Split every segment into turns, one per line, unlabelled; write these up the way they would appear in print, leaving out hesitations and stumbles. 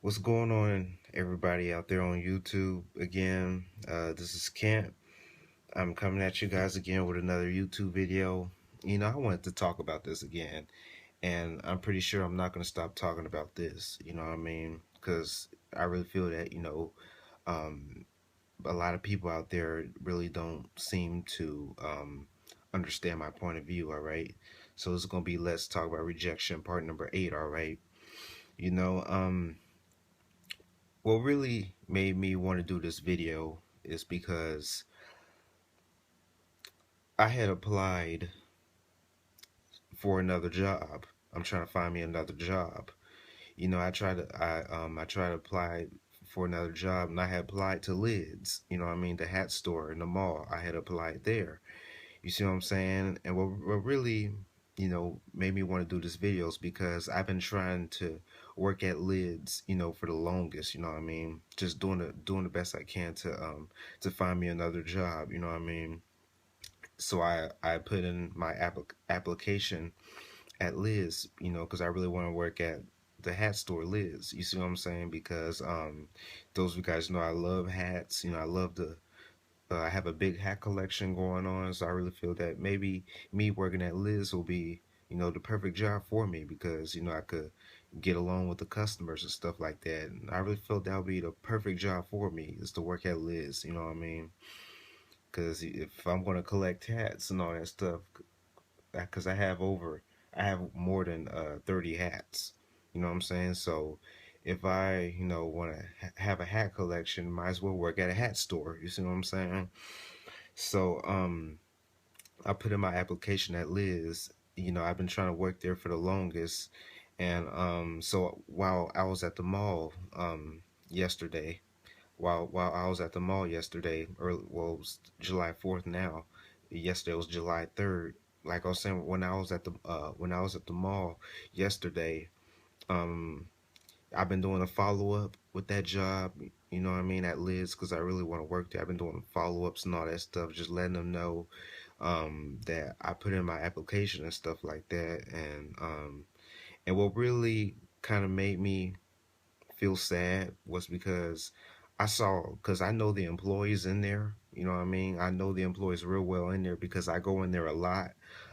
What's going on, everybody out there on YouTube? Again, this is Kent. I'm coming at you guys again with another YouTube video. I wanted to talk about this again, and I'm pretty sure I'm not going to stop talking about this, you know what I mean? Because I really feel that, um, a lot of people out there really don't seem to understand my point of view, all right? So it's going to be Let's Talk About Rejection, part number 8, all right? You know, um, what really made me want to do this video is because I had applied for another job. I'm trying to find me another job. I tried to apply for another job, and I had applied to Lids, the hat store in the mall. I had applied there. You see what I'm saying? And what really, made me want to do this video is because I've been trying to work at Lids, for the longest, just doing the best I can to find me another job, So I put in my application at Liz, because I really want to work at the hat store Liz. You see what I'm saying? Because those of you guys know I love hats. I love the I have a big hat collection going on, so I really feel that maybe me working at Liz will be, the perfect job for me because, I could get along with the customers and stuff like that. And I really felt that would be the perfect job for me is to work at Liz, you know what I mean? Because if I'm going to collect hats and all that stuff, because I have more than 30 hats, you know what I'm saying? So if I, want to have a hat collection, might as well work at a hat store, you see what I'm saying? So, I put in my application at Liz. I've been trying to work there for the longest, and so while I was at the mall yesterday, while I was at the mall yesterday, it was July 4th now. Yesterday was July 3rd. Like I was saying, when I was at the mall yesterday, um, I've been doing a follow up with that job. You know what I mean, at Liz, because I really want to work there. I've been doing follow ups and all that stuff, just letting them know that I put in my application and stuff like that. And what really kind of made me feel sad was because I know the employees in there. You know what I mean? I know the employees real well in there because I go in there a lot.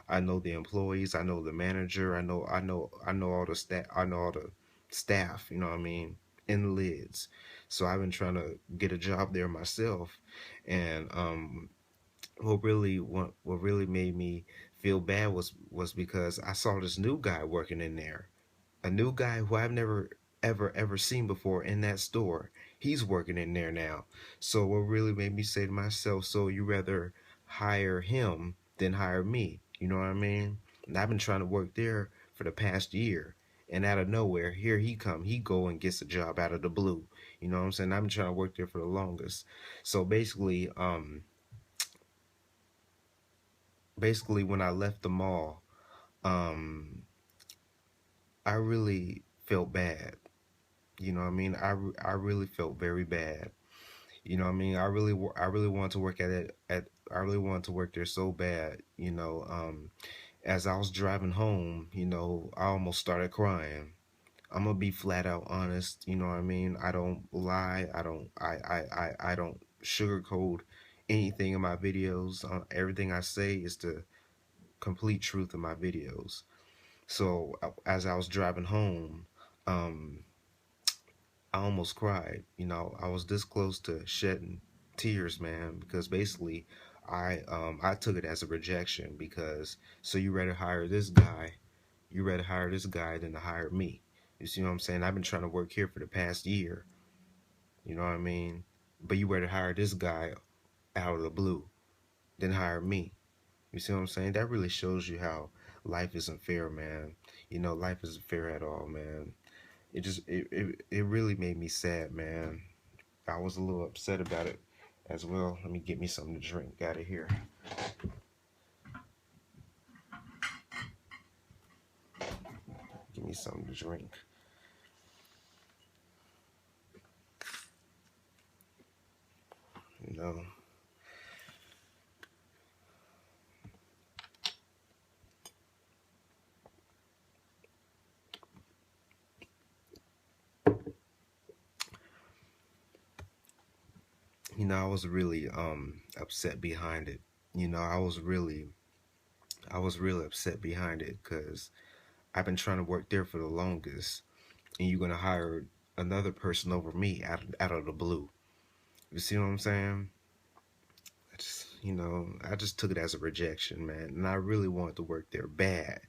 I know the employees. I know the manager. I know all the staff. I know all the staff. You know what I mean? In Lids. So I've been trying to get a job there myself, and what really made me feel bad was because I saw this new guy working in there, a new guy who I've never ever seen before in that store. He's working in there now. So what really made me say to myself, so you rather hire him than hire me? You know what I mean? And I've been trying to work there for the past year. And out of nowhere, here he come. He go and gets a job out of the blue. You know what I'm saying? I've been trying to work there for the longest. So basically when I left the mall, um, I really felt bad. You know what I mean? I really felt very bad. You know what I mean? I really wanted to work I really wanted to work there so bad. As I was driving home, I almost started crying. I'm gonna be flat out honest. You know what I mean? I don't lie. I don't sugarcoat anything in my videos. Everything I say is the complete truth in my videos. So as I was driving home, um, I almost cried. I was this close to shedding tears, man, because basically I took it as a rejection because so you rather hire this guy than to hire me. You see what I'm saying? I've been trying to work here for the past year. You know what I mean? But you rather hire this guy out of the blue than hire me. You see what I'm saying? That really shows you how life isn't fair, man. Life isn't fair at all, man. It really made me sad, man. I was a little upset about it as well. Let me get me something to drink out of here. Give me something to drink. You know. I was really upset behind it. I was really upset behind it because I've been trying to work there for the longest, and you're gonna hire another person over me out of the blue. You see what I'm saying? I just took it as a rejection, man. And I really wanted to work there bad.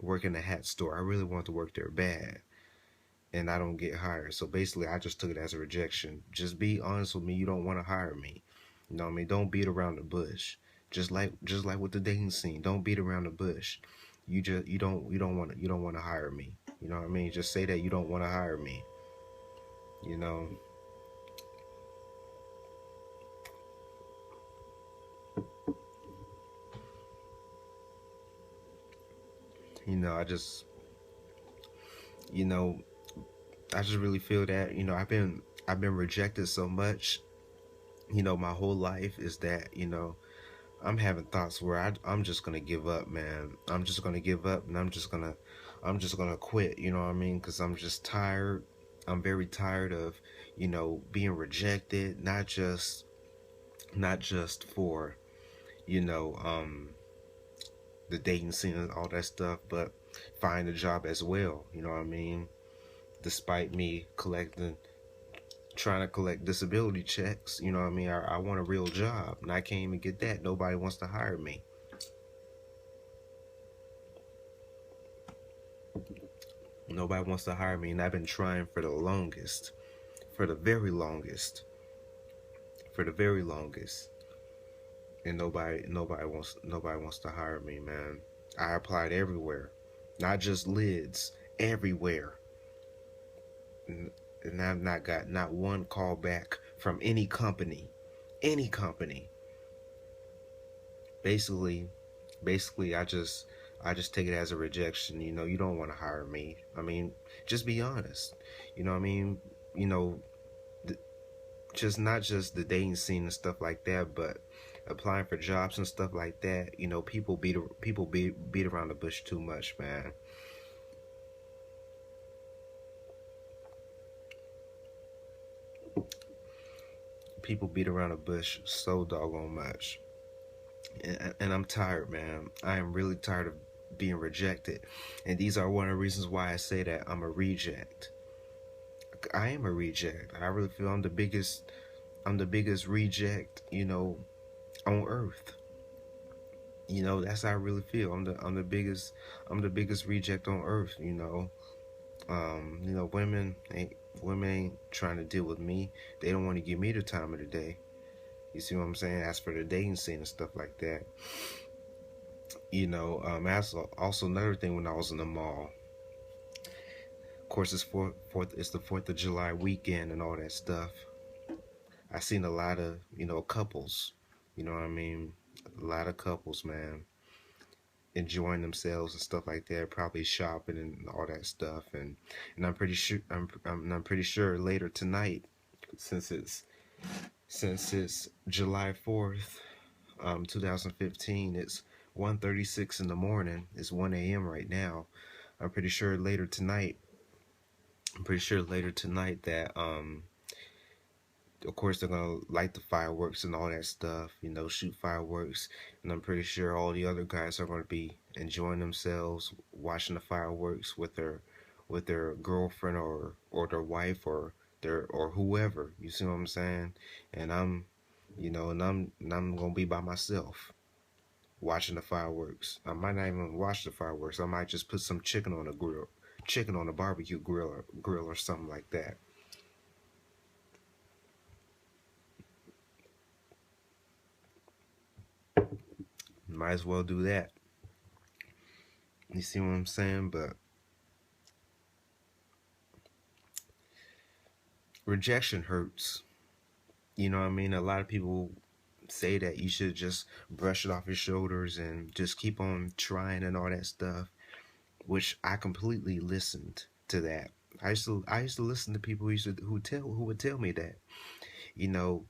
Work in the hat store. I really wanted to work there bad. And I don't get hired. So basically, I just took it as a rejection. Just be honest with me. You don't want to hire me. You know what I mean? Don't beat around the bush. Just like with the dating scene. Don't beat around the bush. You don't want to hire me. You know what I mean? Just say that you don't want to hire me. You know. I just you know I just really feel that I've been rejected so much. My whole life is that I'm having thoughts where I'm just gonna give up, man. I'm just gonna give up, and I'm just gonna quit. You know what I mean? Because I'm just tired. I'm very tired of being rejected. Not just for you know the dating scene and all that stuff, but find a job as well. You know what I mean? Despite me trying to collect disability checks, you know what I mean? I want a real job, and I can't even get that. Nobody wants to hire me. Nobody wants to hire me, and I've been trying for the longest, for the very longest, for the very longest, and nobody wants to hire me, man. I applied everywhere, not just lids, everywhere, and, and I've not got not one call back from any company. Basically, basically, I just take it as a rejection. You don't want to hire me. I mean, just be honest. You know what I mean? You know, just not just the dating scene and stuff like that, but applying for jobs and stuff like that. People beat around the bush too much, man. People beat around the bush so doggone much, and I'm tired, man. I am really tired of being rejected, and these are one of the reasons why I say that I'm a reject. I am a reject. I really feel I'm the biggest reject, on earth. That's how I really feel. I'm the biggest reject on earth. Women ain't trying to deal with me. They don't want to give me the time of the day. You see what I'm saying? As for the dating scene and stuff like that, that's also another thing when I was in the mall. Of course, it's the Fourth of July weekend and all that stuff. I seen a lot of couples. You know what I mean? A lot of couples, man, enjoying themselves and stuff like that. Probably shopping and all that stuff. And I'm pretty sure later tonight, since it's July 4th, 2015. It's 1:36 in the morning. It's 1 a.m. right now. I'm pretty sure later tonight. I'm pretty sure later tonight that of course they're gonna light the fireworks and all that stuff, shoot fireworks, and I'm pretty sure all the other guys are gonna be enjoying themselves, watching the fireworks with their girlfriend or their wife or whoever. You see what I'm saying? And I'm gonna be by myself watching the fireworks. I might not even watch the fireworks. I might just put some chicken on a barbecue grill or something like that. Might as well do that. You see what I'm saying? But rejection hurts. You know what I mean? A lot of people say that you should just brush it off your shoulders and just keep on trying and all that stuff, which I completely listened to that. I used to listen to people who would tell me that. You know,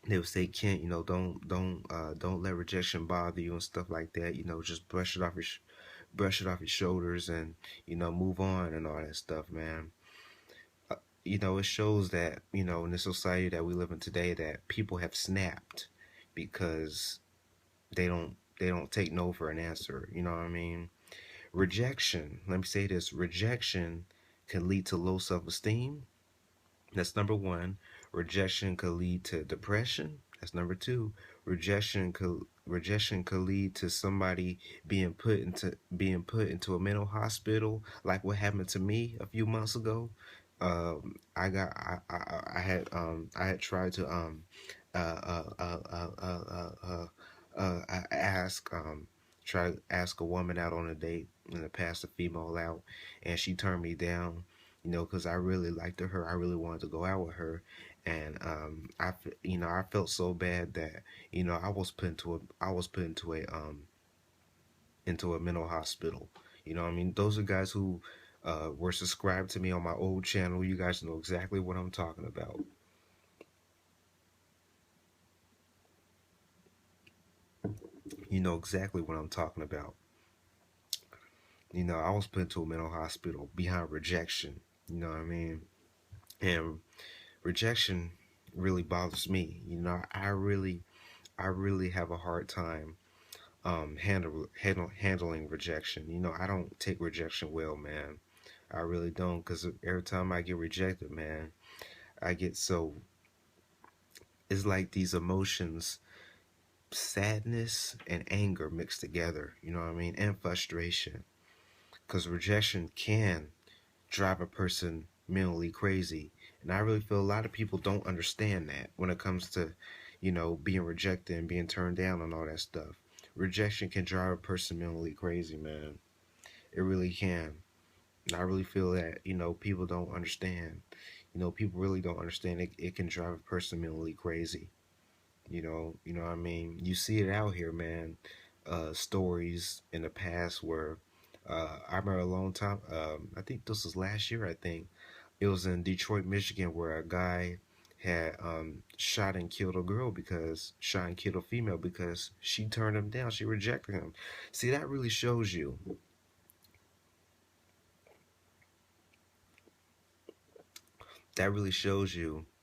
they would say, Kent, don't let rejection bother you and stuff like that. Just brush it off your shoulders and move on and all that stuff, man. it shows that, in the society that we live in today, that people have snapped because they don't take no for an answer. You know what I mean? Rejection. Let me say this: rejection can lead to low self-esteem. That's number one. Rejection could lead to depression. That's number two. Rejection could lead to somebody being put into a mental hospital, like what happened to me a few months ago. I had tried to ask try to ask a woman out on a date and to pass a female out, and she turned me down, because I really liked her. I really wanted to go out with her, and I felt so bad that I was put into a mental hospital. You know what I mean? Those are guys who were subscribed to me on my old channel. You guys know exactly what I'm talking about. You know exactly what I'm talking about. I was put into a mental hospital behind rejection. You know what I mean? And rejection really bothers me. I really have a hard time handling rejection. I don't take rejection well, man. I really don't, because every time I get rejected, man, I get so, it's like these emotions, sadness and anger mixed together, you know what I mean, and frustration, because rejection can drive a person mentally crazy. And I really feel a lot of people don't understand that when it comes to, being rejected and being turned down and all that stuff. Rejection can drive a person mentally crazy, man. It really can. And I really feel that, people don't understand. People really don't understand it can drive a person mentally crazy. You know what I mean? You see it out here, man. Stories in the past where I remember a long time, I think this was last year, I think. It was in Detroit, Michigan, where a guy had shot and killed a female because she turned him down. She rejected him. See, that really shows you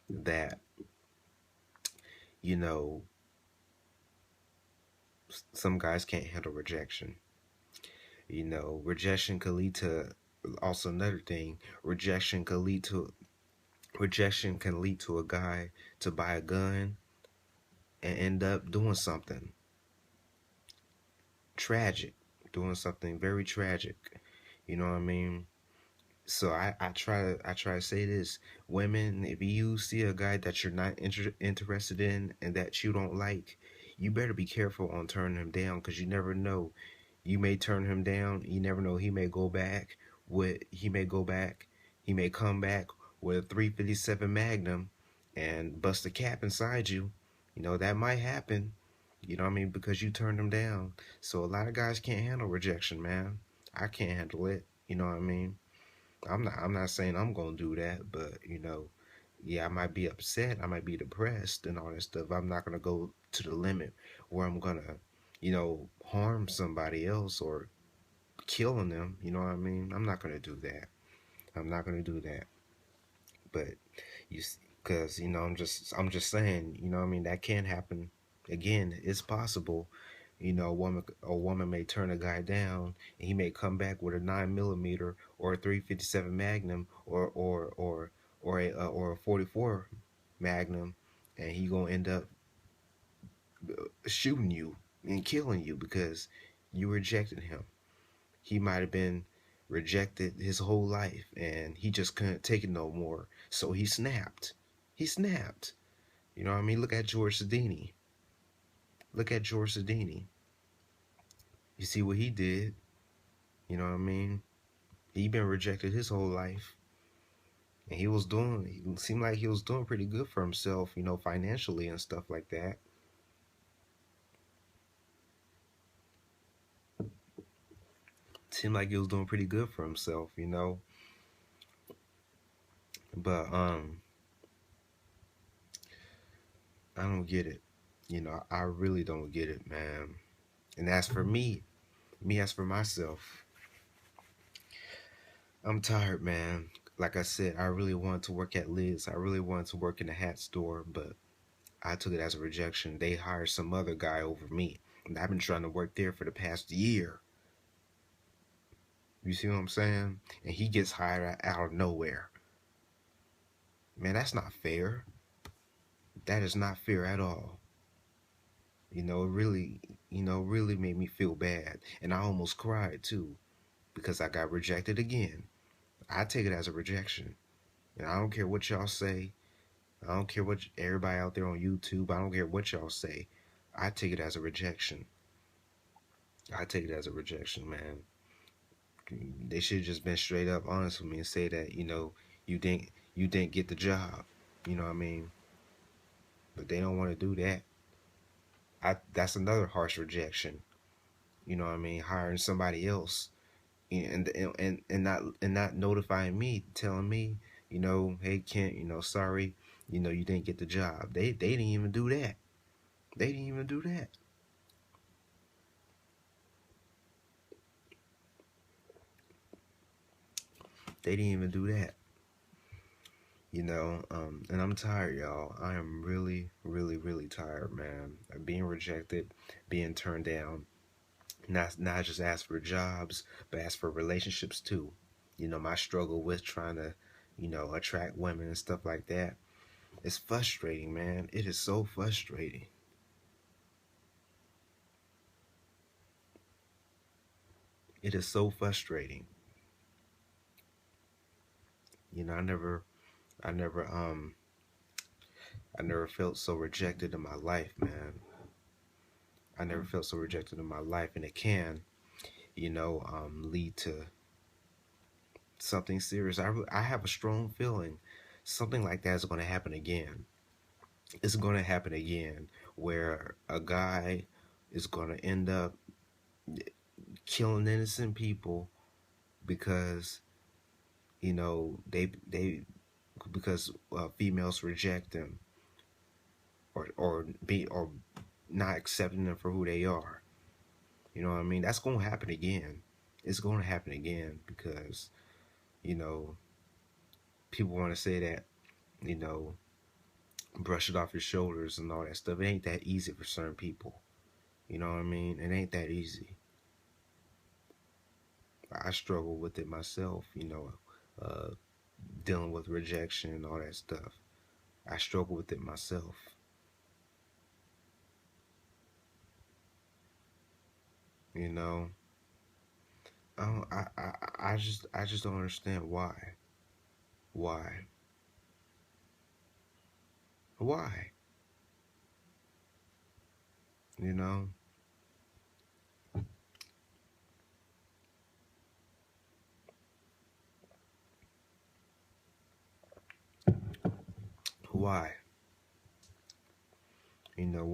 that, you know, some guys can't handle rejection. Rejection could lead to, also another thing, rejection can lead to a guy to buy a gun and end up doing something tragic, doing something very tragic. You know what I mean? So I try to say this: women, if you see a guy that you're not interested in and that you don't like, you better be careful on turning him down, because you never know. You may turn him down. You never know. He may come back with a 357 Magnum and bust a cap inside you. That might happen. You know what I mean? Because you turned him down. So a lot of guys can't handle rejection, man. I can't handle it. You know what I mean? I'm not saying I'm gonna do that, but yeah, I might be upset, I might be depressed and all that stuff. I'm not gonna go to the limit where I'm gonna, harm somebody else or killing them. You know what I mean? I'm not gonna do that. I'm not gonna do that. But you, because I'm just saying, what I mean, that can happen. Again, it's possible. A woman may turn a guy down, and he may come back with a 9 millimeter or a 357 Magnum or a 44 Magnum, and he gonna end up shooting you and killing you because you rejected him. He might have been rejected his whole life, and he just couldn't take it no more, so he snapped. He snapped. You know what I mean? Look at George Sedini. You see what he did? You know what I mean? He been rejected his whole life, and he seemed like he was doing pretty good for himself, financially and stuff like that. Seemed like he was doing pretty good for himself. But I don't get it. I really don't get it, man. And as for me as for myself, I'm tired, man. like I said, I really wanted to work at Liz. I really wanted to work in the hat store, but I took it as a rejection. They hired some other guy over me. And I've been trying to work there for the past year. You see what I'm saying? And he gets hired out of nowhere. Man, that's not fair. That is not fair at all. It really, really made me feel bad. And I almost cried too because I got rejected again. I take it as a rejection. And I don't care what y'all say. I don't care what everybody out there on YouTube, I don't care what y'all say. I take it as a rejection. I take it as a rejection, man. They should have just been straight up honest with me and say that, you didn't get the job. You know what I mean? But they don't want to do that. That's another harsh rejection. You know what I mean? Hiring somebody else and not notifying me, telling me, hey Kent, sorry, you didn't get the job. They didn't even do that. They didn't even do that. They didn't even do that. And I'm tired, y'all. I am really, really, really tired, man. Being rejected, being turned down. Not just ask for jobs, but ask for relationships too. My struggle with trying to, attract women and stuff like that. It's frustrating, man. It is so frustrating. It is so frustrating. I never, I never, I never felt so rejected in my life, man. I never felt so rejected in my life, and it can, lead to something serious. I have a strong feeling something like that is going to happen again. It's going to happen again where a guy is going to end up killing innocent people because they because females reject them or not accepting them for who they are. You know what I mean? That's going to happen again. It's going to happen again because you know people want to say that you know brush it off your shoulders and all that stuff. It ain't that easy for certain people. You know what I mean? It ain't that easy. I struggle with it myself, uh, dealing with rejection and all that stuff. I struggle with it myself. You know, I don't, I just don't understand why. Why? Why? You know, why?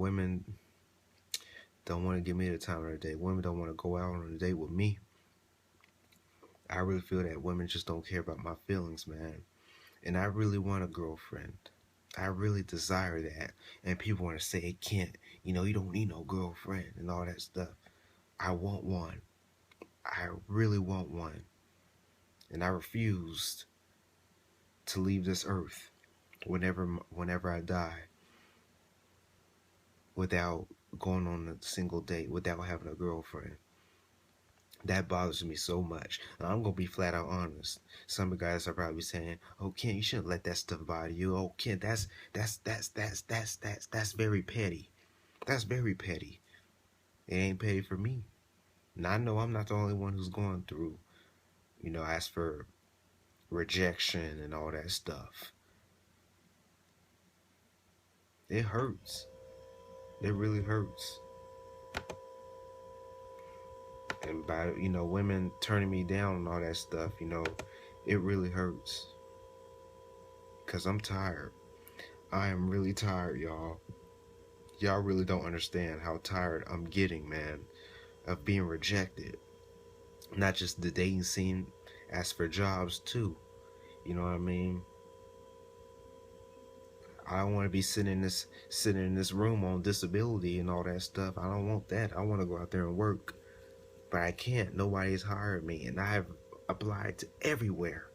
Women don't want to give me the time of the day. Women don't want to go out on a date with me. I really feel that women just don't care about my feelings, man. And I really want a girlfriend. I really desire that. And people want to say, it can't, you don't need no girlfriend and all that stuff. I want one. I really want one. And I refused to leave this earth whenever I die without going on a single date, without having a girlfriend. That bothers me so much. And I'm gonna be flat out honest. Some of the guys are probably saying, "Oh, Ken, you shouldn't let that stuff bother you. Oh, Ken, that's very petty. That's very petty. It ain't petty for me. And I know I'm not the only one who's going through, as for rejection and all that stuff. It hurts. It really hurts. And by, women turning me down and all that stuff, it really hurts. Because I'm tired. I am really tired, y'all. Y'all really don't understand how tired I'm getting, man, of being rejected. Not just the dating scene, as for jobs too. You know what I mean? I don't want to be sitting in this room on disability and all that stuff. I don't want that. I want to go out there and work. But I can't. Nobody's hired me. And I have applied to everywhere.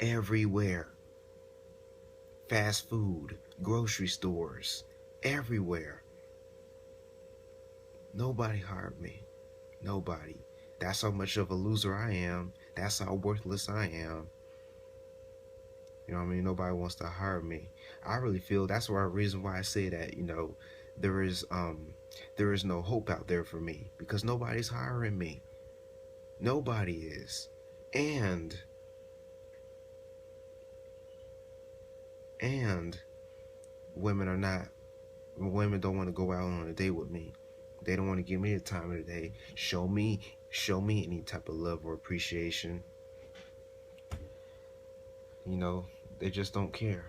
everywhere. Fast food, grocery stores, everywhere. Nobody hired me. Nobody. That's how much of a loser I am. That's how worthless I am. You know what I mean? Nobody wants to hire me. I really feel that's why reason why I say that, there is there is no hope out there for me because nobody's hiring me. Nobody is. And and women are not women don't want to go out on a date with me. They don't want to give me the time of the day. Show me any type of love or appreciation. You know, they just don't care.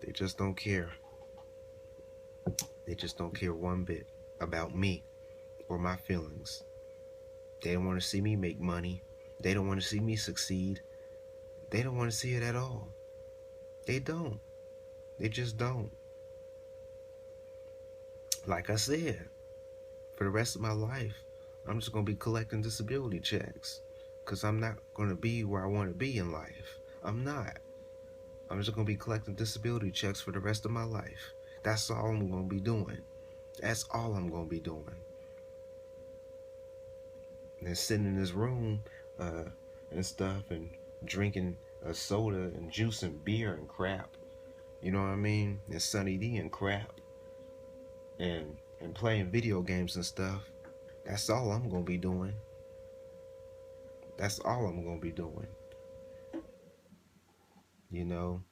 They just don't care. They just don't care one bit about me or my feelings. They don't want to see me make money. They don't want to see me succeed. They don't want to see it at all. They don't. They just don't. Like I said, for the rest of my life, I'm just going to be collecting disability checks because I'm not going to be where I want to be in life. I'm not. I'm just going to be collecting disability checks for the rest of my life. That's all I'm going to be doing. That's all I'm going to be doing. And then sitting in this room and stuff and drinking a soda and juice and beer and crap. You know what I mean? And Sunny D and crap. And playing video games and stuff. That's all I'm going to be doing. That's all I'm going to be doing. You know?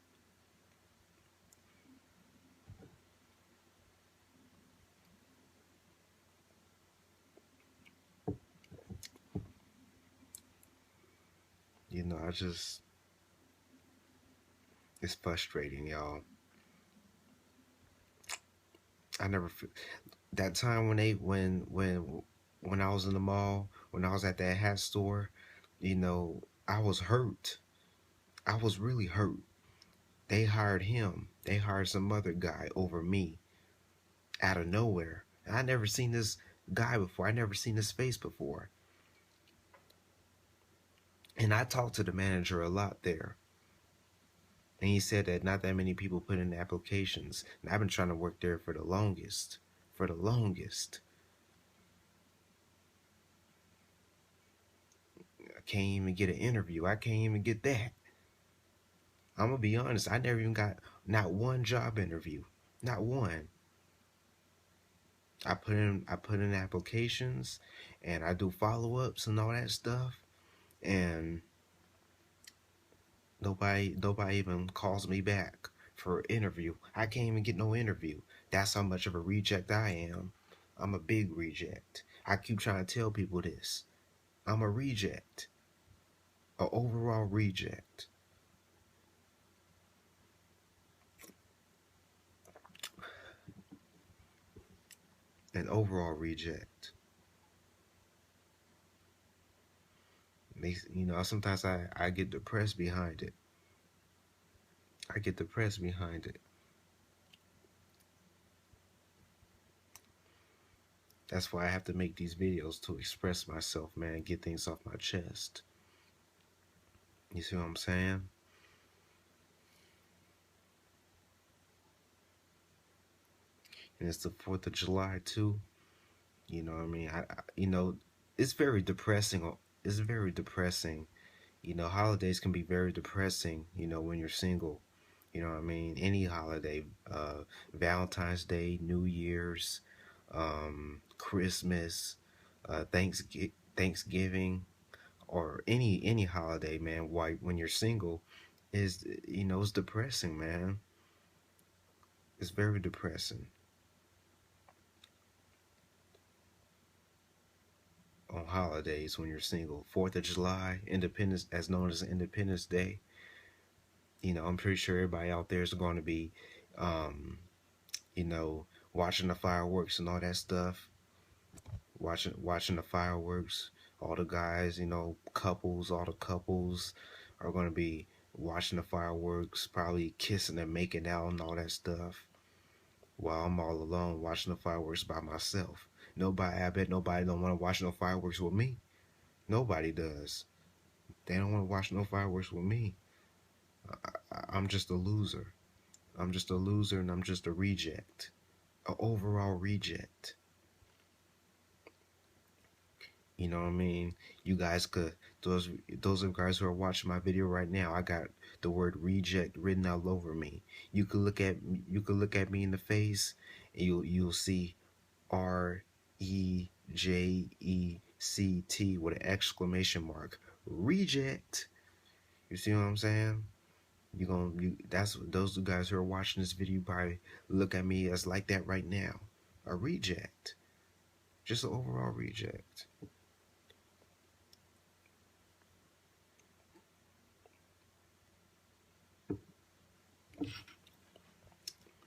I just, it's frustrating, y'all. I never, that time when I was in the mall, when I was at that hat store, I was hurt. I was really hurt. They hired him. They hired some other guy over me out of nowhere. I never seen this guy before. I never seen his face before. And I talked to the manager a lot there. And he said that not that many people put in applications. And I've been trying to work there for the longest. For the longest. I can't even get an interview. I can't even get that. I'm going to be honest. I never even got not one job interview. Not one. I put in applications and I do follow-ups and all that stuff. And nobody even calls me back for an interview. I can't even get no interview. That's how much of a reject I am. I'm a big reject. I keep trying to tell people this. I'm a reject. An overall reject. An overall reject. Sometimes I get depressed behind it. I get depressed behind it. That's why I have to make these videos to express myself, man, get things off my chest. You see what I'm saying? And it's the 4th of July too. You know what I mean? It's very depressing. It's very depressing. Holidays can be very depressing, when you're single. You know what I mean? Any holiday, Valentine's Day, New Year's, Christmas, Thanksgiving, or any holiday, man. Why when you're single, it's depressing, man. It's very depressing on holidays when you're single. 4th of July, Independence, as known as Independence Day. I'm pretty sure everybody out there is going to be, um, watching the fireworks and all that stuff. Watching the fireworks. All the guys, couples, all the couples are going to be watching the fireworks, probably kissing and making out and all that stuff. While I'm all alone watching the fireworks by myself. Nobody, I bet nobody don't want to watch no fireworks with me. Nobody does. They don't want to watch no fireworks with me. I'm just a loser. I'm just a loser and I'm just a reject. An overall reject. You know what I mean? You guys could those of guys who are watching my video right now, I got the word reject written all over me. You could look at me in the face and you'll see REJECT with an exclamation mark. Reject. You see what I'm saying? That's those guys who are watching this video probably look at me as like that right now. A reject. Just an overall reject.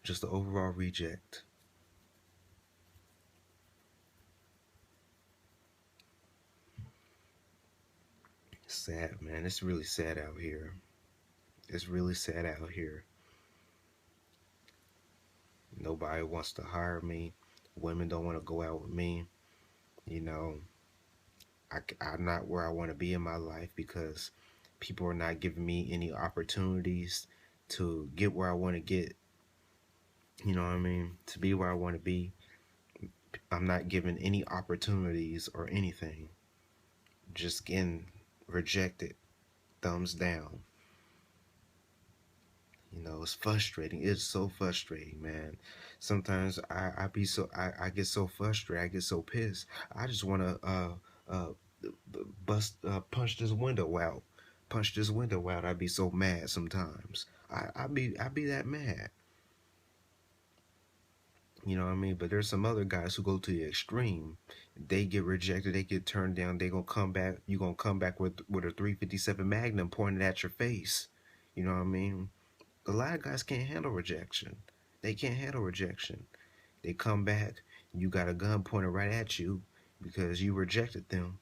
Just an overall reject. Sad, man. It's really sad out here. It's really sad out here. Nobody wants to hire me. Women don't want to go out with me. You know, I'm not where I want to be in my life because people are not giving me any opportunities to get where I want to get. You know what I mean? To be where I want to be. I'm not given any opportunities or anything. Just getting rejected. Thumbs down. You know, it's frustrating. It's so frustrating, man. Sometimes I get so frustrated. I get so pissed. I just want to uh punch this window out. Punch this window out. I'd be so mad sometimes. I'd be that mad. You know what I mean? But there's some other guys who go to the extreme. They get rejected. They get turned down. They gonna come back. You gonna come back with a 357 Magnum pointed at your face. You know what I mean? A lot of guys can't handle rejection. They can't handle rejection. They come back, you got a gun pointed right at you because you rejected them.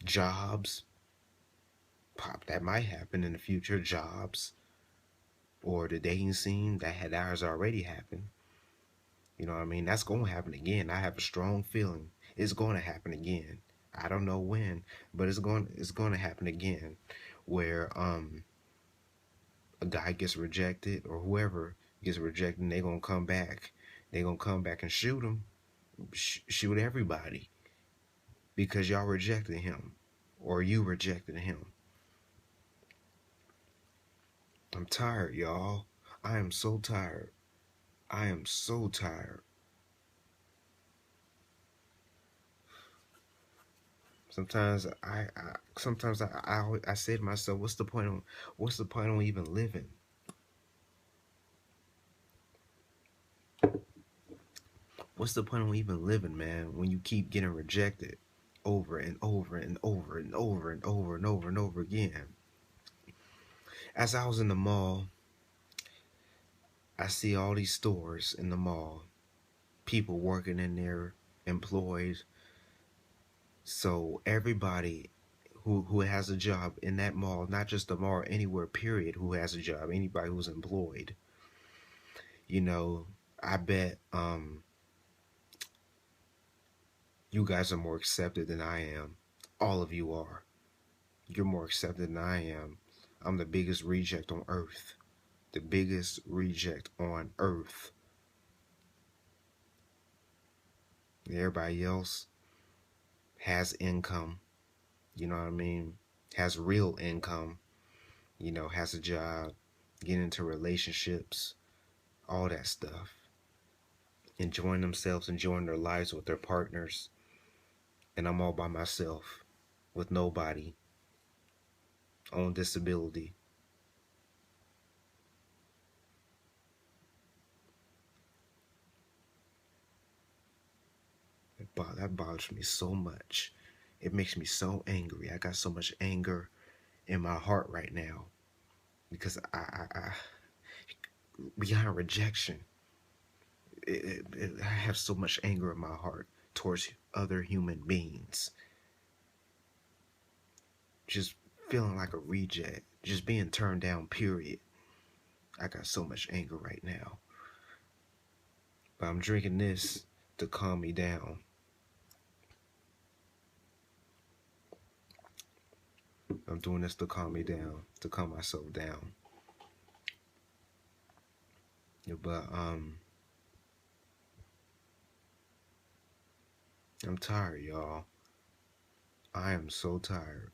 Jobs, pop, that might happen in the future. Jobs, or the dating scene that has already happened. You know what I mean? That's going to happen again. I have a strong feeling it's going to happen again. I don't know when, but it's going to happen again, where a guy gets rejected or whoever gets rejected, and they gonna come back. They gonna come back and shoot him, shoot everybody because y'all rejected him or you rejected him. I'm tired, y'all. I am so tired. I am so tired. Sometimes I say to myself, what's the point of even living? What's the point of even living, man, when you keep getting rejected over and over and over and over and over and over and over again? As I was in the mall, I see all these stores in the mall, people working in there, employed. So everybody who has a job in that mall, not just the mall, anywhere, period, who has a job, anybody who's employed, you know, I bet you guys are more accepted than I am. All of you are. You're more accepted than I am. I'm the biggest reject on earth. The biggest reject on earth. Everybody else has income, you know what I mean? Has real income, you know, has a job, get into relationships, all that stuff. Enjoying themselves, enjoying their lives with their partners. And I'm all by myself with nobody on disability. That bothers me so much. It makes me so angry. I got so much anger in my heart right now because I behind rejection, I have so much anger in my heart towards other human beings. Just feeling like a reject, just being turned down, period. I got so much anger right now. But I'm drinking this to calm me down. I'm doing this to calm me down, to calm myself down. Yeah, but I'm tired, y'all. I am so tired.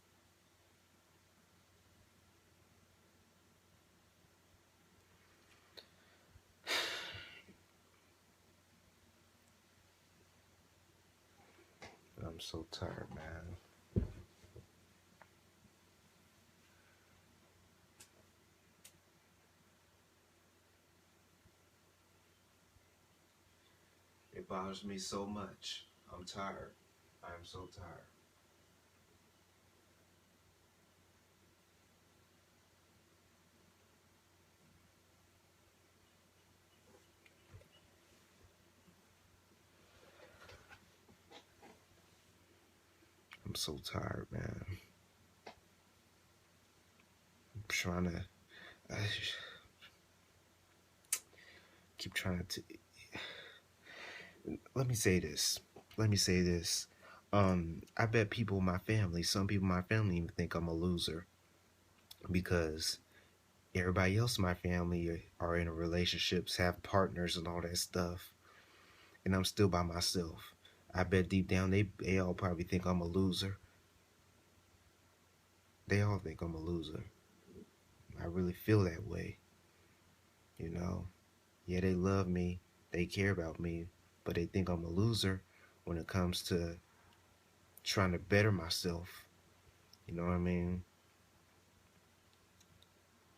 I'm so tired, man. It bothers me so much. I'm tired. I am so tired. I'm so tired, man. I'm trying to. I keep trying to. Let me say this. Let me say this. I bet people in my family, some people in my family even think I'm a loser because everybody else in my family are in relationships, have partners and all that stuff, and I'm still by myself. I bet deep down they all probably think I'm a loser. They all think I'm a loser. I really feel that way, you know. Yeah, they love me, they care about me, but they think I'm a loser when it comes to trying to better myself. You know what I mean?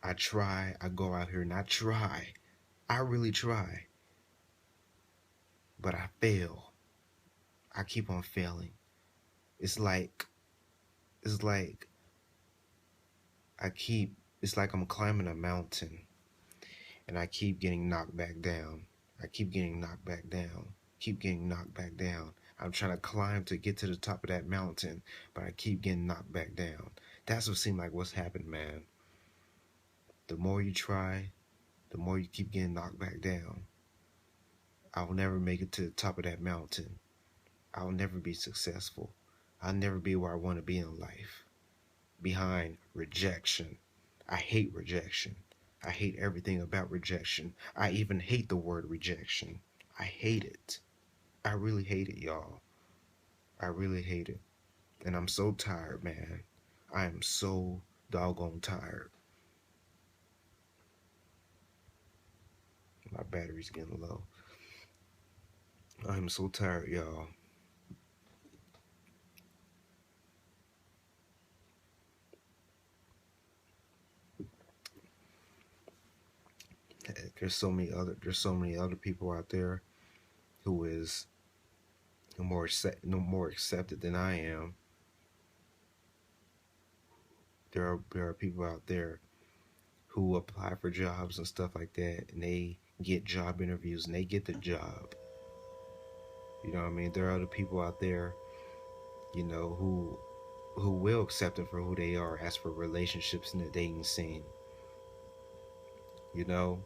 I try, I go out here and I try. I really try, but I fail. I keep on failing. It's like it's like I keep it's like I'm climbing a mountain and I keep getting knocked back down. I keep getting knocked back down. Keep getting knocked back down. I'm trying to climb to get to the top of that mountain, but I keep getting knocked back down. That's what seems like what's happened, man. The more you try, the more you keep getting knocked back down. I will never make it to the top of that mountain. I will never be successful. I'll never be where I want to be in life. Behind rejection. I hate rejection. I hate everything about rejection. I even hate the word rejection. I hate it. I really hate it, y'all. I really hate it. And I'm so tired, man. I am so doggone tired. My battery's getting low. I'm so tired, y'all. There's so many other people out there who is no more accepted than I am. There are people out there who apply for jobs and stuff like that, and they get job interviews and they get the job. You know what I mean? There are other people out there, you know, who will accept them for who they are as for relationships in the dating scene. You know,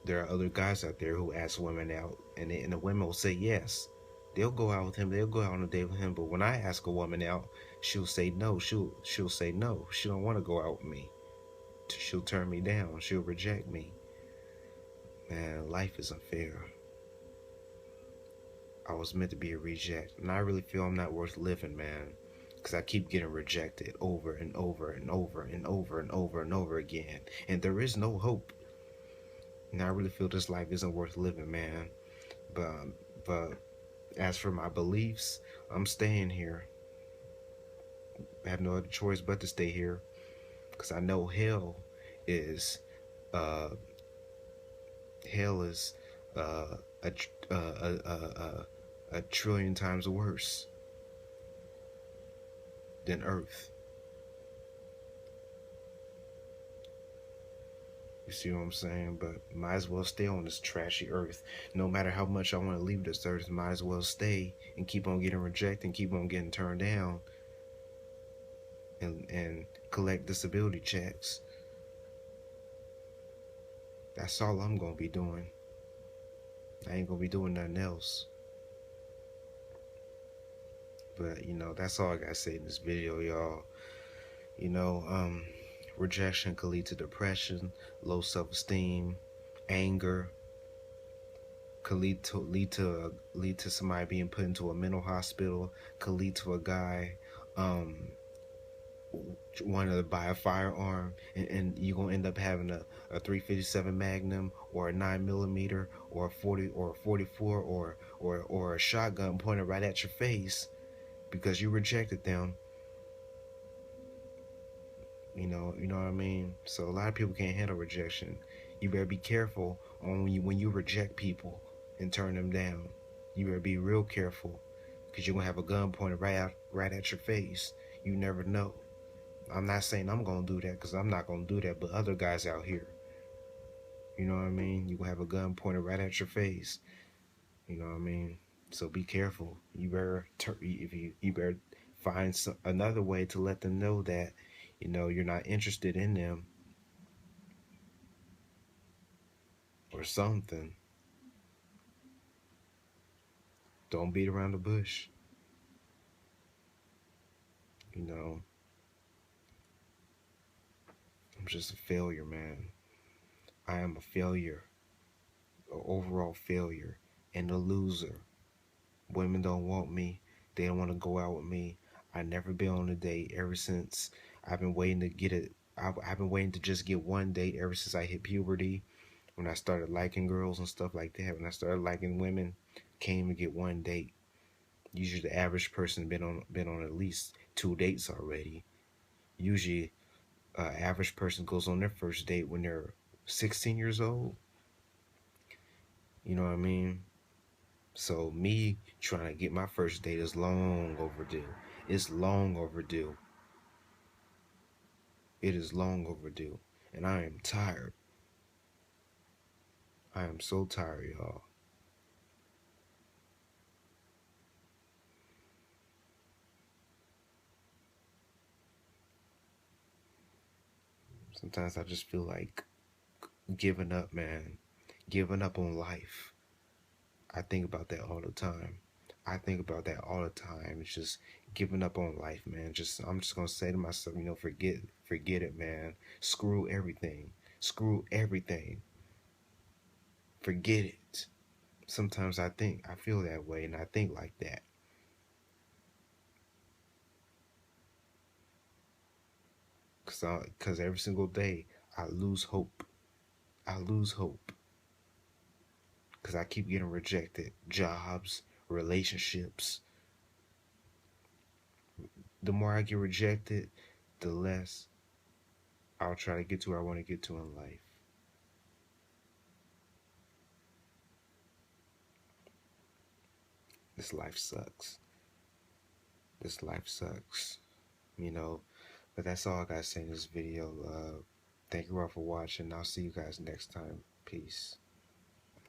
there are other guys out there who ask women out, and the women will say yes. They'll go out with him. They'll go out on a date with him. But when I ask a woman out, she'll say no. She'll say no. She don't want to go out with me. She'll turn me down. She'll reject me. Man, life is unfair. I was meant to be a reject, and I really feel I'm not worth living, man. Because I keep getting rejected over and over and over and over and over and over again. And there is no hope. And I really feel this life isn't worth living, man. But as for my beliefs, I'm staying here. I have no other choice but to stay here. Because I know is, uh, hell is, a, a trillion times worse than Earth. You see what I'm saying? But might as well stay on this trashy earth. No matter how much I want to leave this earth, might as well stay and keep on getting rejected and keep on getting turned down and collect disability checks. That's all I'm going to be doing. I ain't gonna be doing nothing else. But that's all I gotta say in this video, y'all. You know, rejection could lead to depression, low self-esteem, anger, could lead to somebody being put into a mental hospital, could lead to a guy wanting to buy a firearm, and you're gonna end up having a 357 Magnum or a 9 millimeter or a 40 or a 44 or a shotgun pointed right at your face because you rejected them. You know what I mean? So a lot of people can't handle rejection. You better be careful on when you reject people and turn them down. You better be real careful because you're gonna have a gun pointed right at your face. You never know. I'm not saying I'm gonna do that because I'm not gonna do that, but other guys out here, you know what I mean? You gonna have a gun pointed right at your face. You know what I mean? So be careful. You better if you better find another way to let them know that you're not interested in them or something. Don't beat around the bush. You know, I'm just a failure, man. I am a failure, an overall failure, and a loser. Women don't want me. They don't want to go out with me. I never been on a date ever since. I've been waiting to get it. I've been waiting to just get one date ever since I hit puberty. When I started liking girls and stuff like that. When I started liking women, came to get one date. Usually the average person been on at least 2 dates already. Usually, average person goes on their first date when they're 16 years old. You know what I mean? So me trying to get my first date is long overdue. It's long overdue. It is long overdue. And I am tired. I am so tired, y'all. Sometimes I just feel like giving up, man. Giving up on life. I think about that all the time. I think about that all the time. It's just giving up on life, man. I'm just gonna say to myself, forget it, man. Screw everything. Screw everything. Forget it. Sometimes I feel that way, and I think like that. Cause every single day I lose hope. I lose hope. Cause I keep getting rejected. Jobs, relationships. The more I get rejected, the less I'll try to get to where I want to get to in life. This life sucks. This life sucks. You know, but that's all I gotta say in this video. Thank you all for watching. I'll see you guys next time. Peace.